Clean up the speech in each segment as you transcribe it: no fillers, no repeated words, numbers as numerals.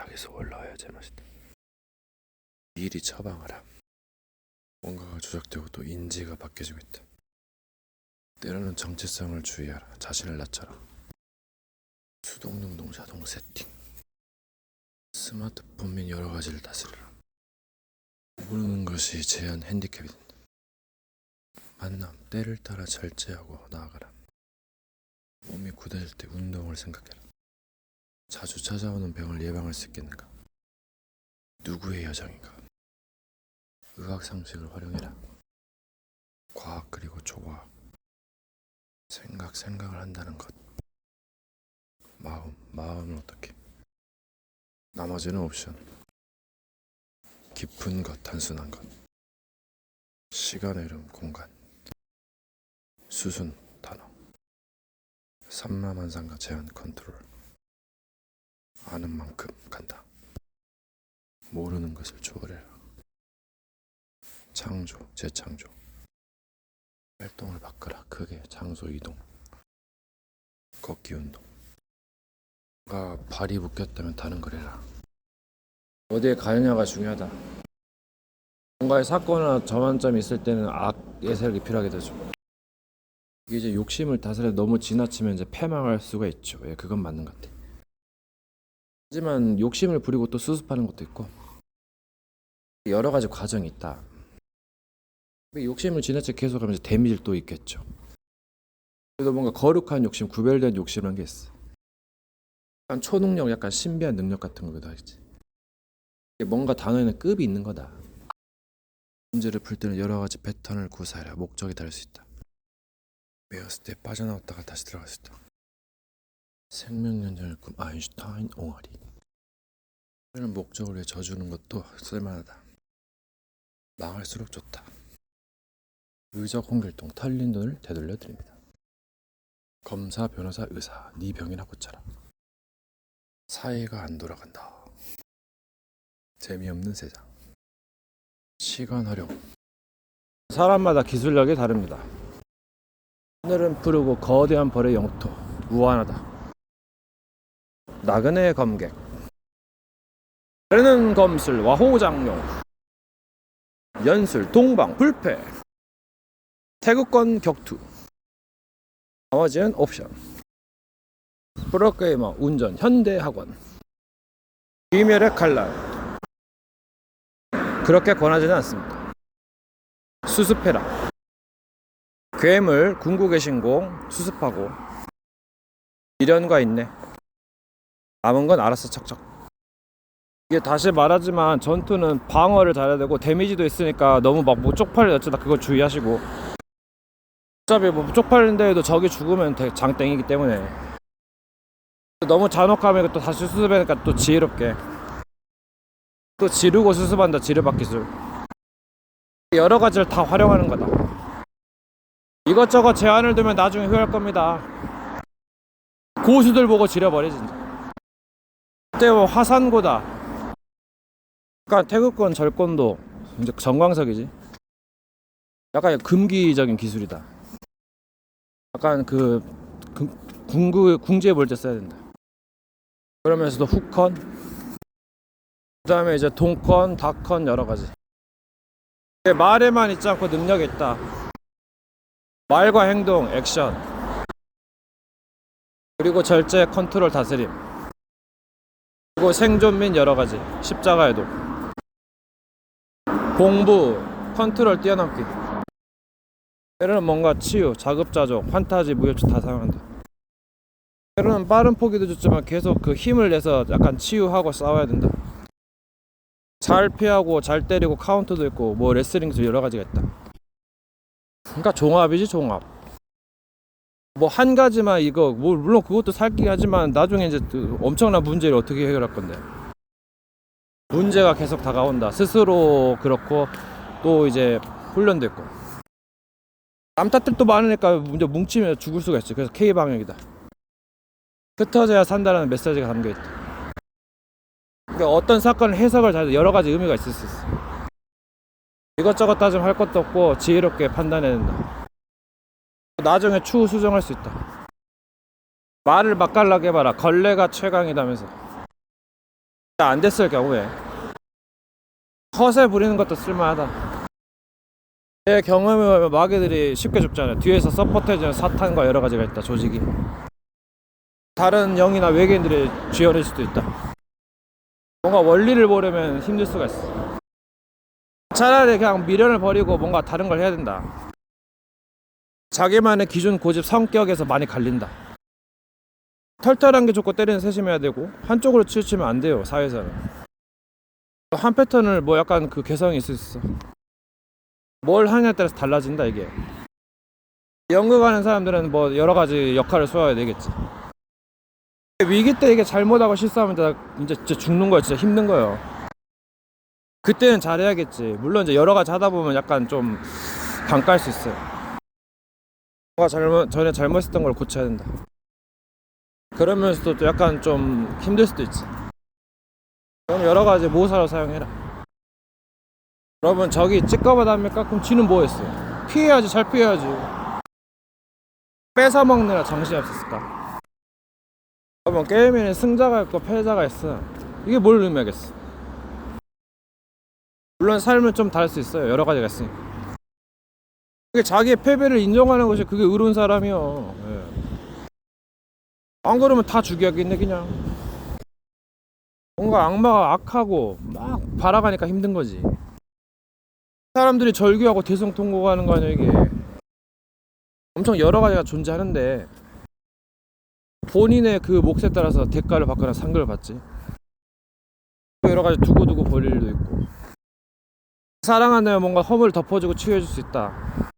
바닥에서 올라와야 제맛이다. 미리 처방하라. 뭔가가 조작되고 또 인지가 바뀌어지고 있다. 때로는 정체성을 주의하라. 자신을 낮춰라. 수동능동 자동 세팅. 스마트폰 및 여러 가지를 다스리라. 모르는 것이 제한 핸디캡이 된다. 만남, 때를 따라 절제하고 나아가라. 몸이 굳어질 때 운동을 생각해라. 자주 찾아오는 병을 예방할 수 있겠는가? 누구의 여정인가? 의학 상식을 활용해라. 과학 그리고 초과학. 생각을 한다는 것. 마음은 어떻게? 나머지는 옵션. 깊은 것, 단순한 것. 시간의 흐름, 공간. 수순, 단어. 산마만상과 제한, 컨트롤. 아는 만큼 간다. 모르는 것을 초월해라. 창조, 재창조. 활동을 바꿔라. 크게, 장소 이동. 걷기 운동. 발이 묶였다면 다른 걸 해라. 어디에 가느냐가 중요하다. 뭔가의 사건이나 전환점이 있을 때는 악의 세력이 필요하게 되죠. 이게 이제 욕심을 다스려 너무 지나치면 이제 패망할 수가 있죠. 예, 그건 맞는 것 같아. 하지만 욕심을 부리고 또 수습하는 것도 있고 여러 가지 과정이 있다. 욕심을 지나치게 계속하면 이제 데미지를 또 있겠죠. 그래도 뭔가 거룩한 욕심, 구별된 욕심이라는 게 있어. 약간 초능력, 약간 신비한 능력 같은 거기도 하겠지. 뭔가 단어에는 급이 있는 거다. 문제를 풀 때는 여러 가지 패턴을 구사해라. 목적이 다를 수 있다. 외웠을 때 빠져나왔다가 다시 들어갈 수 있다. 생명연장의 꿈, 아인슈타인 옹알이. 이런 목적을 위해 져주는 것도 쓸만하다. 망할수록 좋다. 의적 홍길동, 털린 돈을 되돌려 드립니다. 검사, 변호사, 의사, 네 병이나 고쳐라. 사회가 안 돌아간다. 재미없는 세상. 시간 활용. 사람마다 기술력이 다릅니다. 하늘은 푸르고 거대한 벌의 영토. 무한하다. 나그네의 검객. 흐르는 검술, 와호장룡. 연술, 동방, 불패. 태극권 격투. 나머지는 옵션. 프로게이머, 운전, 현대학원. 귀멸의 칼날. 그렇게 권하지는 않습니다. 수습해라. 괴물, 궁극의 신공, 수습하고. 미련과 인내. 남은 건 알아서 척척. 이게 다시 말하지만 전투는 방어를 잘해야 되고 데미지도 있으니까 너무 막 뭐 쪽팔려 어쩌다 그거 주의하시고. 어차피 뭐 쪽팔린데 해도 적이 죽으면 장땡이기 때문에 너무 잔혹하면 또 다시 수습하니까 또 지혜롭게 또 지르고 수습한다. 지르박 기술 여러 가지를 다 활용하는 거다. 이것저것 제한을 두면 나중에 후회할 겁니다. 고수들 보고 지려버려 진짜. 그때 뭐 화산고다. 약간 태극권 절권도 이제 정광석이지. 약간 금기적인 기술이다. 약간 그 궁지에 볼 때 써야 된다. 그러면서도 후컨, 그 다음에 이제 동컨, 다컨 여러 가지. 말에만 있지 않고 능력이 있다. 말과 행동, 액션. 그리고 절제, 컨트롤, 다스림. 그리고 생존 및 여러 가지. 십자가에도. 공부, 컨트롤 뛰어넘기. 때로는 뭔가 치유, 자급자족, 판타지, 무협지 다 사용한다. 때로는 빠른 포기도 좋지만 계속 그 힘을 내서 약간 치유하고 싸워야 된다. 잘 피하고 잘 때리고 카운터도 있고 뭐 레슬링 기술 여러 가지가 있다. 그러니까 종합이지 종합. 뭐 한 가지만 이거 뭐 물론 그것도 살기 하지만 나중에 이제 엄청난 문제를 어떻게 해결할 건데. 문제가 계속 다가온다. 스스로 그렇고 또 이제 훈련도 있고. 남탓들도 많으니까 문제 뭉치면 죽을 수가 있어. 그래서 K 방역이다. 흩어져야 산다는 메시지가 담겨있다. 그러니까 어떤 사건을 해석을 잘 여러 가지 의미가 있을 수 있어. 이것저것 따지면 할 것도 없고 지혜롭게 판단해야 된다. 나중에 추후 수정할 수 있다. 말을 맛깔나게 해봐라. 걸레가 최강이다면서. 안 됐을 경우에 허세 부리는 것도 쓸만하다. 제 경험에 의하면 마개들이 쉽게 죽잖아요. 뒤에서 서포트해주는 사탄과 여러 가지가 있다. 조직이 다른 영이나 외계인들이 쥐어낼 수도 있다. 뭔가 원리를 모르면 힘들 수가 있어. 차라리 그냥 미련을 버리고 뭔가 다른 걸 해야 된다. 자기만의 기준 고집 성격에서 많이 갈린다. 털털한 게 좋고 때리는 세심해야 되고 한쪽으로 치우치면 안 돼요. 사회에서는 한 패턴을 뭐 약간 그 개성이 있을 수 있어. 뭘 하냐에 따라서 달라진다. 이게 연극하는 사람들은 뭐 여러 가지 역할을 소화해야 되겠지. 위기 때 이게 잘못하고 실수하면 이제 진짜 죽는 거야. 진짜 힘든 거예요. 그때는 잘해야겠지. 물론 이제 여러 가지 하다 보면 약간 좀 반가할 수 있어요. 뭔가 전에 잘못했던 걸 고쳐야 된다. 그러면서도 또 약간 좀 힘들 수도 있지. 그럼 여러 가지 모사로 사용해라. 여러분 저기 찌꺼바답니까? 그럼 쥐는 뭐 했어? 피해야지. 잘 피해야지. 뺏어 먹느라 정신이 없었을까? 여러분 게임에는 승자가 있고 패자가 있어. 이게 뭘 의미하겠어? 물론 삶은 좀 다를 수 있어요. 여러 가지가 있으니까. 그게 자기의 패배를 인정하는 것이 그게 의로운 사람이요. 예. 안 그러면 다 죽여야겠네 그냥. 뭔가 악마가 악하고 막 발악하니까 힘든 거지. 사람들이 절규하고 대성통곡하는 거 아니야 이게. 엄청 여러 가지가 존재하는데 본인의 그 몫에 따라서 대가를 받거나 상급을 받지. 여러 가지 두고두고 볼 일도 있고. 사랑한다면 뭔가 허물을 덮어주고 치유해줄 수 있다.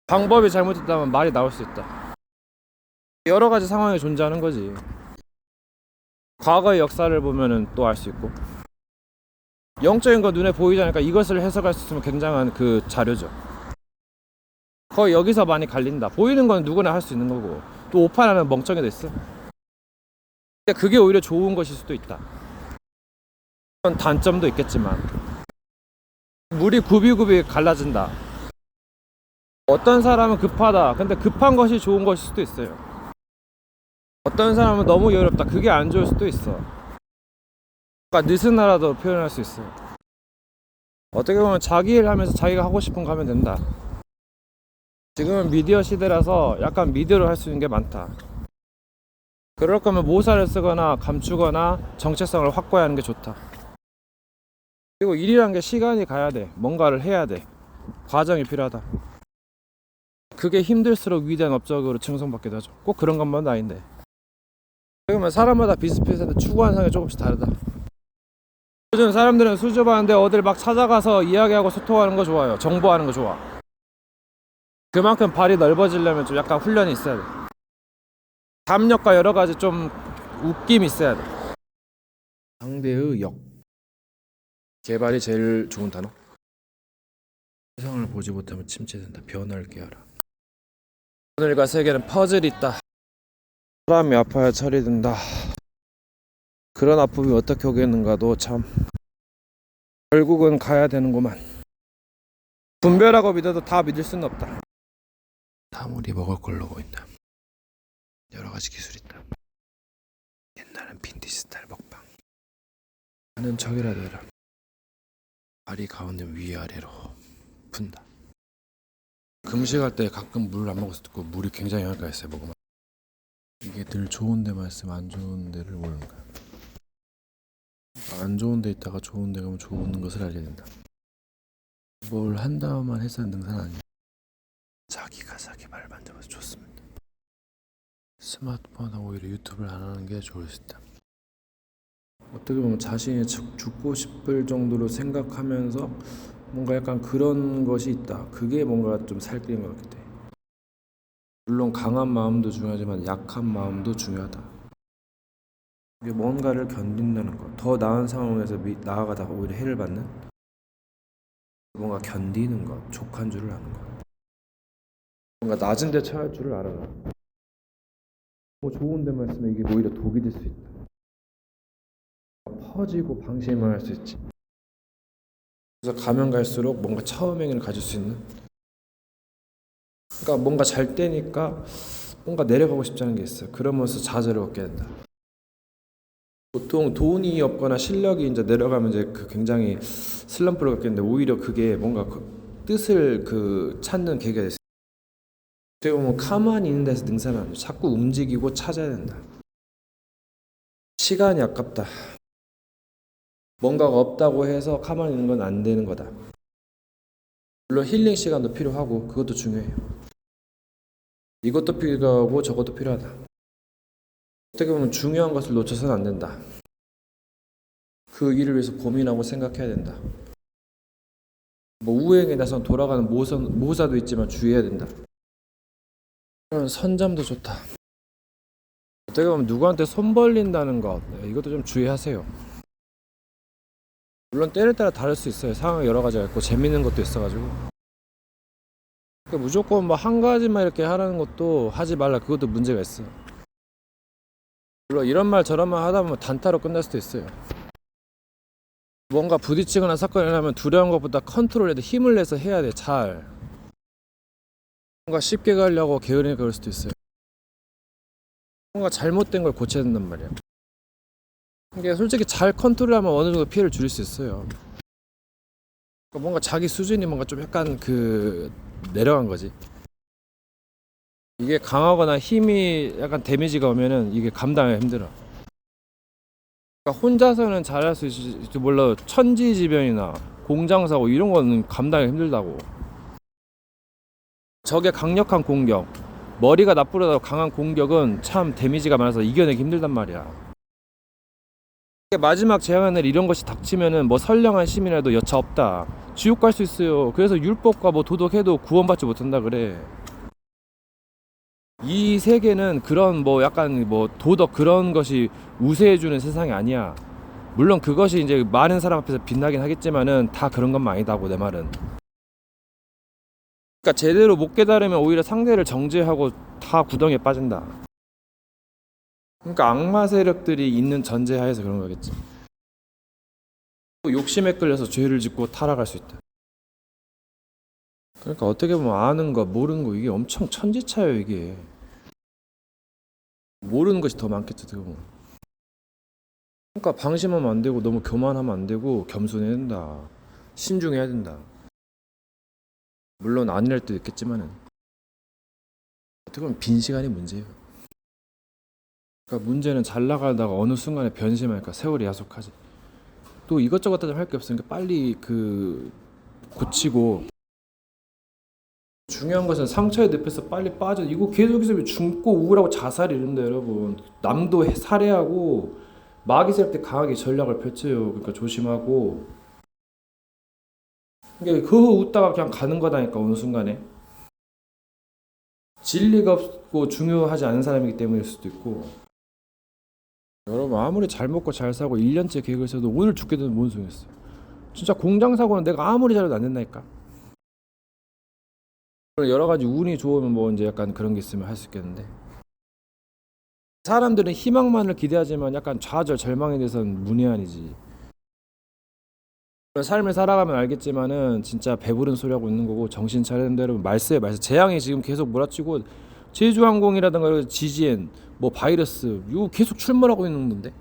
방법이 잘못됐다면 말이 나올 수 있다. 여러 가지 상황이 존재하는 거지. 과거의 역사를 보면은 또 알 수 있고. 영적인 거 눈에 보이지 않으니까 이것을 해석할 수 있으면 굉장한 그 자료죠. 거의 여기서 많이 갈린다. 보이는 건 누구나 할 수 있는 거고 또 오판하는 멍청이도 있어. 근데 그게 오히려 좋은 것일 수도 있다. 그런 단점도 있겠지만 물이 굽이굽이 갈라진다. 어떤 사람은 급하다. 근데 급한 것이 좋은 것일 수도 있어요. 어떤 사람은 너무 여유롭다. 그게 안 좋을 수도 있어. 그러니까 느슨하라도 표현할 수 있어. 어떻게 보면 자기 일 하면서 자기가 하고 싶은 거 하면 된다. 지금은 미디어 시대라서 약간 미디어로 할 수 있는 게 많다. 그럴 거면 모사를 쓰거나 감추거나 정체성을 확보하는 게 좋다. 그리고 일이란 게 시간이 가야 돼. 뭔가를 해야 돼. 과정이 필요하다. 그게 힘들수록 위대한 업적으로 칭송받기도 하죠. 꼭 그런 것만은 아닌데. 그러면 사람마다 비슷비슷한데 추구하는 상이 조금씩 다르다. 요즘 사람들은 수줍어하는데 어딜 막 찾아가서 이야기하고 소통하는 거 좋아요. 정보하는 거 좋아. 그만큼 발이 넓어지려면 좀 약간 훈련이 있어야 돼. 담력과 여러 가지 좀 웃김이 있어야 돼. 상대의 역. 개발이 제일 좋은 단어. 세상을 보지 못하면 침체된다. 변화를 깨어라. 오늘과 세계는 퍼즐이 있다. 사람이 아파야 철이 든다. 그런 아픔이 어떻게 오겠는가도 참 결국은 가야 되는구만. 분별하고 믿어도 다 믿을 수는 없다. 사물이 먹을 걸로 보인다. 여러 가지 기술이 있다. 옛날엔 빈티지 스타일 먹방. 하는 척이라도 해라. 발이 가운데 위아래로 푼다. 금식할 때 가끔 물 안 먹었을 때 물이 굉장히 약했어요. 먹으면 이게 늘 좋은 데만 있으면 안 좋은 데를 모르는 거야. 안 좋은 데 있다가 좋은 데 가면 좋은 것을 알게 된다. 뭘 한다만 해서 능사는 아니야. 자기가 자기 말 만들어서 좋습니다. 스마트폰하고 오히려 유튜브를 안 하는 게 좋을 수 있다. 어떻게 보면 자신이 죽고 싶을 정도로 생각하면서 뭔가 약간 그런 것이 있다. 그게 뭔가 좀 살필인 것 같기도 해. 물론 강한 마음도 중요하지만 약한 마음도 중요하다. 이게 뭔가를 견딘다는 것. 더 나은 상황에서 나아가다가 오히려 해를 받는 뭔가 견디는 것, 족한 줄을 아는 것. 뭔가 낮은 데 처할 줄을 알아라. 뭐 좋은 데만 있으면 이게 오히려 독이 될 수 있다. 퍼지고 방심을 할 수 있지. 그래서 가면 갈수록 뭔가 처음행위를 가질 수 있는. 그러니까 뭔가 잘 되니까 뭔가 내려가고 싶지 않은 게 있어요. 그러면서 좌절을 얻게 된다. 보통 돈이 없거나 실력이 이제 내려가면 이제 그 굉장히 슬럼프를 겪겠는데 오히려 그게 뭔가 그 뜻을 그 찾는 계기가 됐어요. 어떻게 보면 가만히 있는 데서 능사는 안 돼. 자꾸 움직이고 찾아야 된다. 시간이 아깝다. 뭔가가 없다고 해서 가만히 있는 건 안 되는 거다. 물론 힐링 시간도 필요하고 그것도 중요해요. 이것도 필요하고 저것도 필요하다. 어떻게 보면 중요한 것을 놓쳐서는 안 된다. 그 일을 위해서 고민하고 생각해야 된다. 뭐 우행에 나선 돌아가는 모사도 있지만 주의해야 된다. 그런 선점도 좋다. 어떻게 보면 누구한테 손 벌린다는 것, 이것도 좀 주의하세요. 물론 때에 따라 다를 수 있어요. 상황이 여러 가지가 있고 재밌는 것도 있어가지고. 그러니까 무조건 뭐 한 가지만 이렇게 하라는 것도 하지 말라. 그것도 문제가 있어. 물론 이런 말 저런 말 하다 보면 단타로 끝날 수도 있어요. 뭔가 부딪히거나 사건이 일어나면 두려운 것보다 컨트롤해도 힘을 내서 해야 돼. 잘. 뭔가 쉽게 가려고 게으르니까 그럴 수도 있어요. 뭔가 잘못된 걸 고쳐야 된단 말이야. 이게 솔직히 잘 컨트롤하면 어느 정도 피해를 줄일 수 있어요. 그러니까 뭔가 자기 수준이 뭔가 좀 약간 그 내려간 거지. 이게 강하거나 힘이 약간 데미지가 오면은 이게 감당하기 힘들어. 그러니까 혼자서는 잘할 수 있을지 몰라. 천지지변이나 공장사고 이런 거는 감당하기 힘들다고. 적의 강력한 공격, 머리가 나쁘다고 강한 공격은 참 데미지가 많아서 이겨내기 힘들단 말이야. 마지막 재앙날 이런 것이 닥치면은 뭐 선량한 시민이라도 여차 없다. 지옥 갈 수 있어요. 그래서 율법과 뭐 도덕해도 구원받지 못한다 그래. 이 세계는 그런 뭐 약간 뭐 도덕 그런 것이 우세해주는 세상이 아니야. 물론 그것이 이제 많은 사람 앞에서 빛나긴 하겠지만은 다 그런 건 아니다고 내 말은. 그러니까 제대로 못 깨달으면 오히려 상대를 정죄하고 다 구덩이에 빠진다. 그러니까 악마 세력들이 있는 전제하에서 그런 거겠지. 욕심에 끌려서 죄를 짓고 타락할 수 있다. 그러니까 어떻게 보면 아는 거 모르는 거 이게 엄청 천지차예요. 이게 모르는 것이 더 많겠죠. 어떻게 보면. 그러니까 방심하면 안 되고 너무 교만하면 안 되고 겸손해야 된다. 신중해야 된다. 물론 아니랄 때도 있겠지만은 어떻게 보면 빈 시간이 문제예요. 그러니까 문제는 잘 나가다가 어느 순간에 변심하니까 세월이 야속하지. 또 이것저것 다 할 게 없으니까 빨리 그 고치고. 중요한 것은 상처의 늪에서 빨리 빠져. 이거 계속 있으면 죽고 우울하고 자살이 이런다 여러분. 남도 살해하고 마귀 세력들 강하게 전략을 펼쳐요. 그러니까 조심하고. 그러니까 그거 웃다가 그냥 가는 거다니까 어느 순간에. 진리가 없고 중요하지 않은 사람이기 때문일 수도 있고. 여러분 아무리 잘 먹고 잘 사고 1년째 계획을 세도 오늘 죽게 되면 뭔 소용이었어. 진짜 공장 사고는 내가 아무리 잘해도 안 된다니까. 여러 가지 운이 좋으면 뭐 이제 약간 그런 게 있으면 할 수 있겠는데. 사람들은 희망만을 기대하지만 약간 좌절 절망에 대해서는 문외한이지. 삶을 살아가면 알겠지만은 진짜 배부른 소리 하고 있는 거고 정신 차리는 대로 말세 재앙이 지금 계속 몰아치고 제주항공이라든가 지진 뭐 바이러스 이거 계속 출몰하고 있는 건데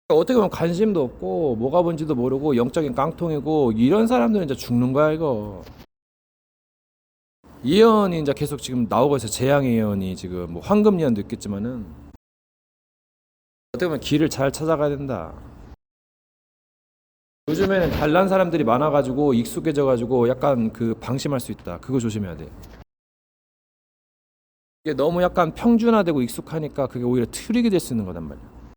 어떻게 보면 관심도 없고 뭐가 뭔지도 모르고 영적인 깡통이고 이런 사람들은 이제 죽는 거야 이거. 예언이 이제 계속 지금 나오고 있어. 재앙의 예언이 지금 뭐 황금 예언도 있겠지만은 어떻게 보면 길을 잘 찾아가야 된다. 요즘에는 잘난 사람들이 많아가지고 익숙해져가지고 약간 그 방심할 수 있다. 그거 조심해야 돼. 이게 너무 약간 평준화되고 익숙하니까 그게 오히려 트릭이 될 수 있는 거단 말이야.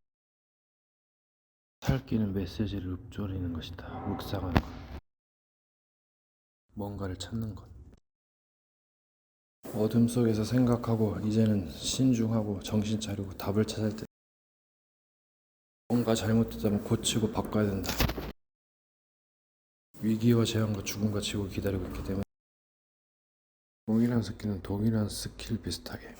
살기는 메시지를 읊조리는 것이다. 묵상하는 것. 뭔가를 찾는 것. 어둠 속에서 생각하고 이제는 신중하고 정신 차리고 답을 찾을 때 뭔가 잘못됐다면 고치고 바꿔야 된다. 위기와 재앙과 죽음과 지옥을 기다리고 있기 때문에 동일한 스킬은 동일한 스킬 비슷하게